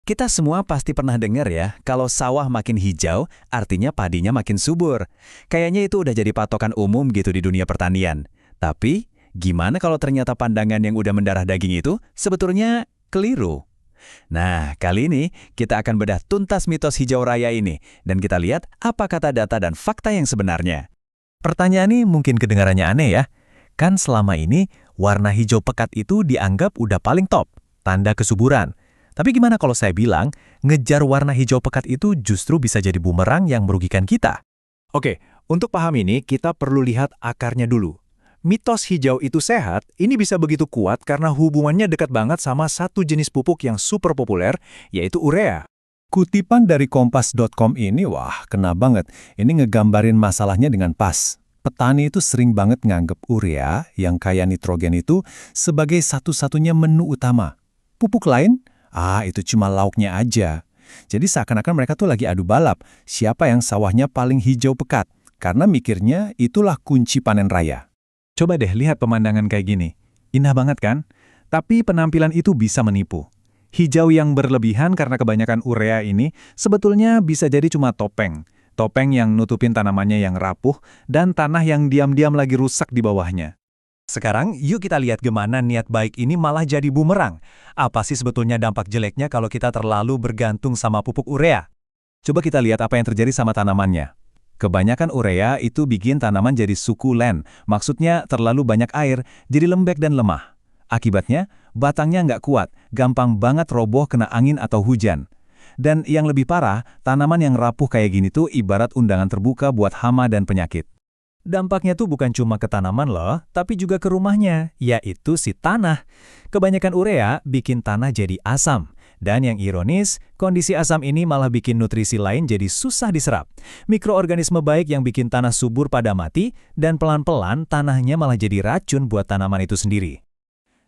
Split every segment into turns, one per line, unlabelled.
Kita semua pasti pernah dengar ya, kalau sawah makin hijau, artinya padinya makin subur. Kayaknya itu udah jadi patokan umum gitu di dunia pertanian. Tapi, gimana kalau ternyata pandangan yang udah mendarah daging itu sebetulnya keliru? Nah, kali ini kita akan bedah tuntas mitos hijau raya ini, dan kita lihat apa kata data dan fakta yang sebenarnya. Pertanyaan ini mungkin kedengarannya aneh ya. Kan selama ini, warna hijau pekat itu dianggap udah paling top, tanda kesuburan. Tapi gimana kalau saya bilang, ngejar warna hijau pekat itu justru bisa jadi bumerang yang merugikan kita?
Oke, untuk paham ini, kita perlu lihat akarnya dulu. Mitos hijau itu sehat, ini bisa begitu kuat karena hubungannya dekat banget sama satu jenis pupuk yang super populer, yaitu urea.
Kutipan dari kompas.com ini, wah, kena banget. Ini ngegambarin masalahnya dengan pas. Petani itu sering banget nganggep urea yang kaya nitrogen itu sebagai satu-satunya menu utama. Pupuk lain? Itu cuma lauknya aja. Jadi seakan-akan mereka tuh lagi adu balap, siapa yang sawahnya paling hijau pekat. Karena mikirnya itulah kunci panen raya.
Coba deh lihat pemandangan kayak gini. Indah banget kan? Tapi penampilan itu bisa menipu. Hijau yang berlebihan karena kebanyakan urea ini sebetulnya bisa jadi cuma topeng. Topeng yang nutupin tanamannya yang rapuh dan tanah yang diam-diam lagi rusak di bawahnya. Sekarang, yuk kita lihat gimana niat baik ini malah jadi bumerang. Apa sih sebetulnya dampak jeleknya kalau kita terlalu bergantung sama pupuk urea? Coba kita lihat apa yang terjadi sama tanamannya. Kebanyakan urea itu bikin tanaman jadi sukulen, maksudnya terlalu banyak air, jadi lembek dan lemah. Akibatnya, batangnya nggak kuat, gampang banget roboh kena angin atau hujan. Dan yang lebih parah, tanaman yang rapuh kayak gini tuh ibarat undangan terbuka buat hama dan penyakit. Dampaknya tuh bukan cuma ke tanaman loh, tapi juga ke rumahnya, yaitu si tanah. Kebanyakan urea bikin tanah jadi asam. Dan yang ironis, kondisi asam ini malah bikin nutrisi lain jadi susah diserap. Mikroorganisme baik yang bikin tanah subur pada mati, dan pelan-pelan tanahnya malah jadi racun buat tanaman itu sendiri.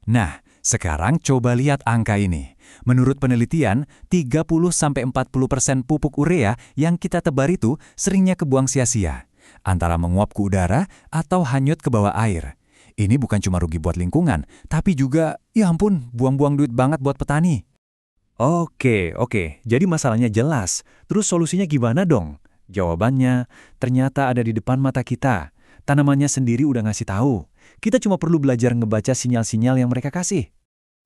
Nah, sekarang coba lihat angka ini. Menurut penelitian, 30-40% pupuk urea yang kita tebar itu seringnya kebuang sia-sia. Antara menguap ke udara atau hanyut ke bawah air. Ini bukan cuma rugi buat lingkungan, tapi juga, ya ampun, buang-buang duit banget buat petani. Oke, jadi masalahnya jelas. Terus solusinya gimana dong? Jawabannya, ternyata ada di depan mata kita. Tanamannya sendiri udah ngasih tahu. Kita cuma perlu belajar ngebaca sinyal-sinyal yang mereka kasih.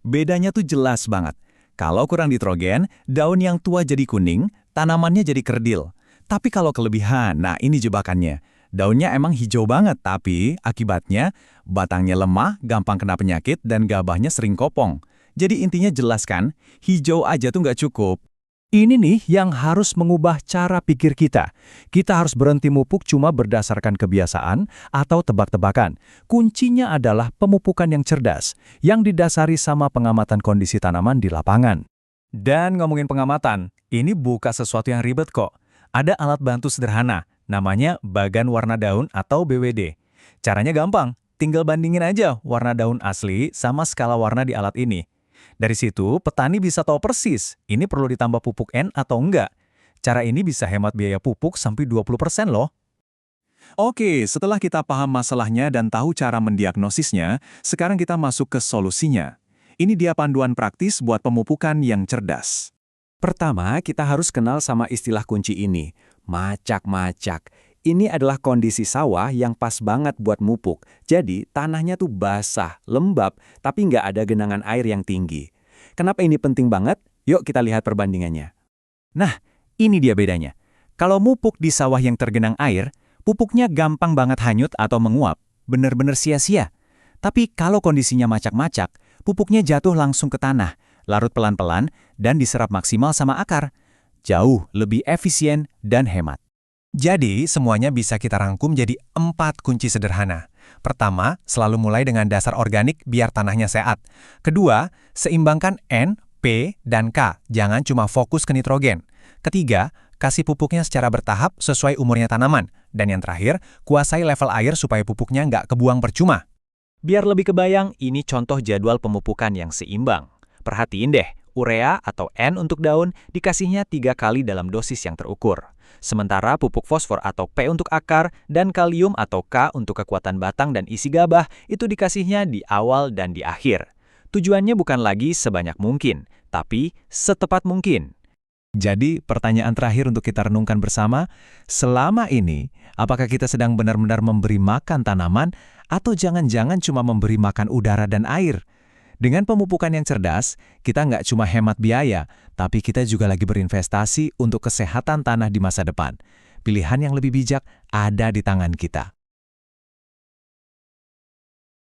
Bedanya tuh jelas banget. Kalau kurang nitrogen, daun yang tua jadi kuning, tanamannya jadi kerdil. Tapi kalau kelebihan, nah ini jebakannya. Daunnya emang hijau banget, tapi akibatnya batangnya lemah, gampang kena penyakit, dan gabahnya sering kopong. Jadi intinya jelas kan, hijau aja tuh nggak cukup. Ini nih yang harus mengubah cara pikir kita. Kita harus berhenti mupuk cuma berdasarkan kebiasaan atau tebak-tebakan. Kuncinya adalah pemupukan yang cerdas, yang didasari sama pengamatan kondisi tanaman di lapangan. Dan ngomongin pengamatan, ini bukan sesuatu yang ribet kok. Ada alat bantu sederhana, namanya bagan warna daun atau BWD. Caranya gampang, tinggal bandingin aja warna daun asli sama skala warna di alat ini. Dari situ, petani bisa tahu persis, ini perlu ditambah pupuk N atau enggak. Cara ini bisa hemat biaya pupuk sampai 20% loh. Oke, setelah kita paham masalahnya dan tahu cara mendiagnosisnya, sekarang kita masuk ke solusinya. Ini dia panduan praktis buat pemupukan yang cerdas. Pertama, kita harus kenal sama istilah kunci ini, macak-macak. Ini adalah kondisi sawah yang pas banget buat mupuk. Jadi, tanahnya tuh basah, lembab, tapi nggak ada genangan air yang tinggi. Kenapa ini penting banget? Yuk kita lihat perbandingannya. Nah, ini dia bedanya. Kalau mupuk di sawah yang tergenang air, pupuknya gampang banget hanyut atau menguap, bener-bener sia-sia. Tapi kalau kondisinya macak-macak, pupuknya jatuh langsung ke tanah, larut pelan-pelan, dan diserap maksimal sama akar. Jauh lebih efisien dan hemat. Jadi, semuanya bisa kita rangkum jadi 4 kunci sederhana. Pertama, selalu mulai dengan dasar organik biar tanahnya sehat. Kedua, seimbangkan N, P, dan K. Jangan cuma fokus ke nitrogen. Ketiga, kasih pupuknya secara bertahap sesuai umurnya tanaman. Dan yang terakhir, kuasai level air supaya pupuknya nggak kebuang percuma. Biar lebih kebayang, ini contoh jadwal pemupukan yang seimbang. Perhatiin deh, urea atau N untuk daun dikasihnya 3 kali dalam dosis yang terukur. Sementara pupuk fosfor atau P untuk akar dan kalium atau K untuk kekuatan batang dan isi gabah itu dikasihnya di awal dan di akhir. Tujuannya bukan lagi sebanyak mungkin,
tapi setepat mungkin. Jadi, pertanyaan terakhir untuk kita renungkan bersama, selama ini, apakah kita sedang benar-benar memberi makan tanaman, atau jangan-jangan cuma memberi makan udara dan air? Dengan pemupukan yang cerdas, kita nggak cuma hemat biaya, tapi kita juga lagi berinvestasi untuk kesehatan tanah di masa depan. Pilihan yang lebih bijak ada di tangan kita.